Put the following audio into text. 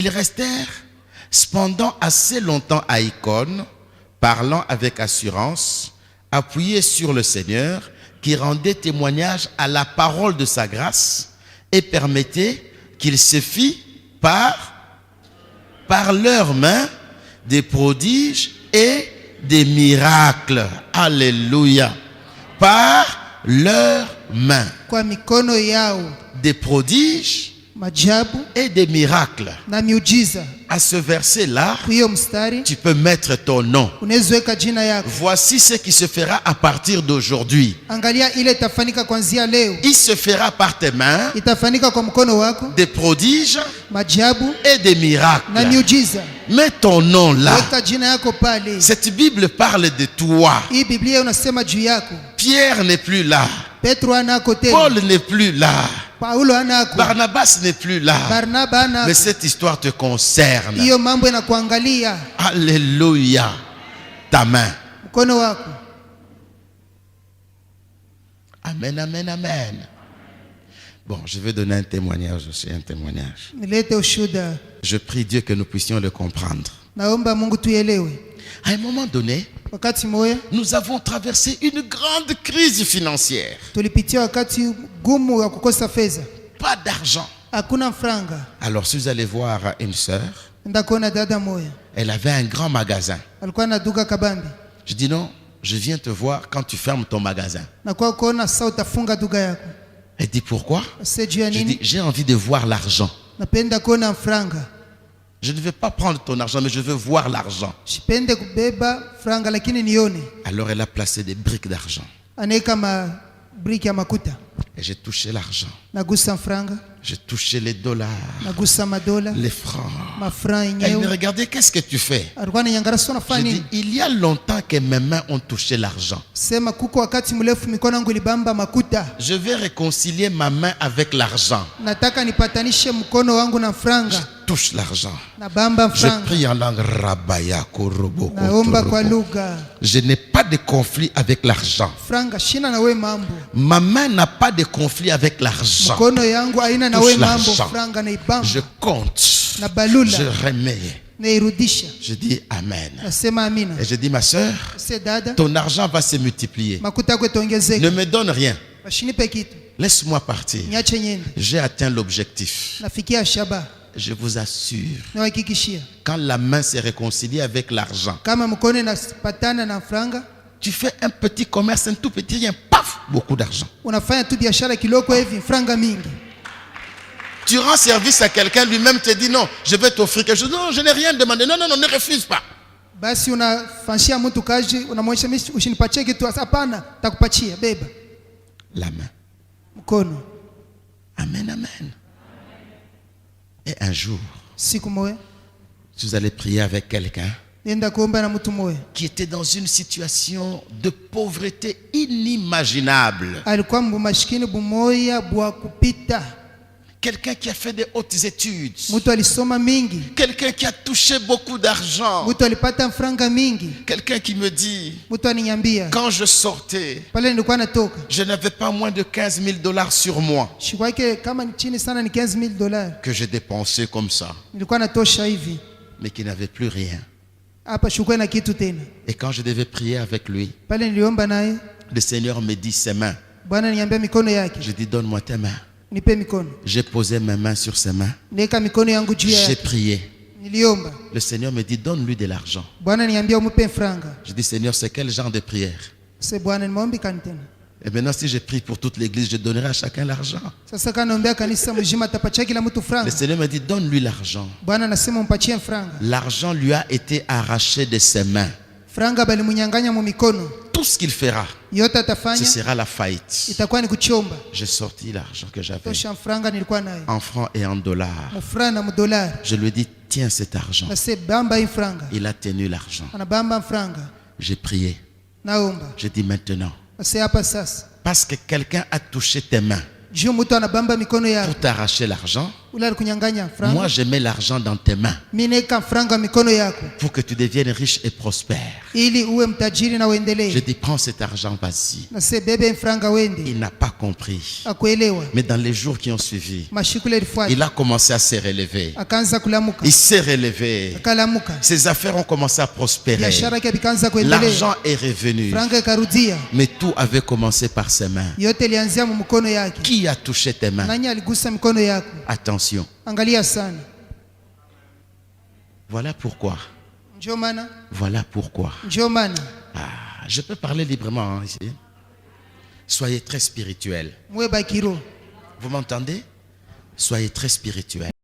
Ils restèrent cependant assez longtemps à Icône, parlant avec assurance, appuyés sur le Seigneur, qui rendait témoignage à la parole de sa grâce et permettait qu'il se fît par leurs mains des prodiges et des miracles. Alléluia. Par leurs mains. Kwa mikono yao. Des prodiges Majabu et des miracles. Na miujiza. À ce verset-là, mstari, tu peux mettre ton nom. Unaweka jina yako. Voici ce qui se fera à partir d'aujourd'hui. Angalia ile itafanyika kuanzia leo. Il se fera par tes mains itafanyika kwa mkono wako, des prodiges majabu et des miracles. Na miujiza. Mets ton nom là. Weka jina yako pale. Cette Bible parle de toi. Hii Biblia unasema juu yako. Pierre n'est plus là. Petro anako tena. Paul n'est plus là. Paulo anako. Barnabas n'est plus là. Barnaba anako. Mais cette histoire te concerne. Hiyo mambo inakuangalia. Alléluia. Ta main. Mkono wako. Amen, amen, amen. Bon, je vais donner un témoignage aussi, un témoignage. Nilete ushuhuda. Je prie Dieu que nous puissions le comprendre. Naomba Mungu tuelewe. À un moment donné, wakati moya, nous avons traversé une grande crise financière. Tulipitia wakati gumu wa kukosa fedha. Pas d'argent. Hakuna franga. Alors si vous allez voir une sœur, dada moya, elle avait un grand magasin. Alikuwa na duka kabambi. Je dis non, je viens te voir quand tu fermes ton magasin. Na kwa kuona sasa utafunga duka yako. Elle dit pourquoi? Je dis j'ai envie de voir l'argent. Napenda kuona franga. Je ne veux pas prendre ton argent, mais je veux voir l'argent. Sipende kubeba franga lakini nione. Alors elle a placé des briques d'argent. Aneka ma brique ya makuta. Et j'ai touché l'argent. Nagusa franga. J'ai touché les dollars. Nagusa madola. Les francs. Elle me regardait, qu'est-ce que tu fais? J'ai dit, il y a longtemps que mes main ont touché l'argent. Je vais réconcilier ma main avec l'argent. Je touche l'argent. Je prie en langue rabaya korobo. Je n'ai pas de conflit avec l'argent. Ma main n'a pas de conflit avec l'argent. Touche l'argent. Je compte. Je remets. Je dis Amen. Et je dis ma soeur, ton argent va se multiplier. Ne me donne rien. Laisse-moi partir. J'ai atteint l'objectif. Je vous assure, quand la main s'est réconciliée avec l'argent, tu fais un petit commerce, un tout petit rien, paf, beaucoup d'argent. Tu rends service à quelqu'un, lui-même te dit non, je vais t'offrir quelque chose. Non, je n'ai rien demandé. Non, non, non, ne refuse pas. Basi unafanyia mtu kazi, unamwonyesha mimi usinipatie kitu, hapana, takupatia, beba. La main. Mkono. Amen, amen. Et un jour, siku moja, vous allez prier avec quelqu'un nenda kuomba na mtu moja qui était dans une situation de pauvreté inimaginable. Alikuwa mmaskini bumoya bwa kupita. Quelqu'un qui a fait des hautes études. Quelqu'un qui a touché beaucoup d'argent. Quelqu'un qui me dit, quand je sortais, je n'avais pas moins de 15 000 dollars sur moi que j'ai dépensé comme ça, mais qui n'avait plus rien. Et quand je devais prier avec lui, le Seigneur me dit ses mains. Je dis donne-moi tes mains. J'ai posé mes mains sur ses mains. J'ai prié. Le Seigneur me dit donne-lui de l'argent. Je dis Seigneur, c'est quel genre de prière? Et maintenant si je prie pour toute l'église, je donnerai à chacun l'argent. Le Seigneur me dit donne-lui l'argent. L'argent lui a été arraché de ses mains. Tout ce qu'il fera, ce sera la faillite. J'ai sorti l'argent que j'avais en francs et en dollars. Je lui ai dit tiens cet argent. Il a tenu l'argent. J'ai prié. J'ai dit maintenant, parce que quelqu'un a touché tes mains pour t'arracher l'argent, Moi, je mets l'argent dans tes mains pour que tu deviennes riche et prospère. Je dis, prends cet argent, vas-y. Il n'a pas compris. Mais dans les jours qui ont suivi, il a commencé à se relever. Il s'est relevé. Ses affaires ont commencé à prospérer. L'argent est revenu. Mais tout avait commencé par ses mains. Qui a touché tes mains? Attention. Voilà pourquoi. Voilà pourquoi. Je peux parler librement ici. Soyez très spirituel. Vous m'entendez? Soyez très spirituel.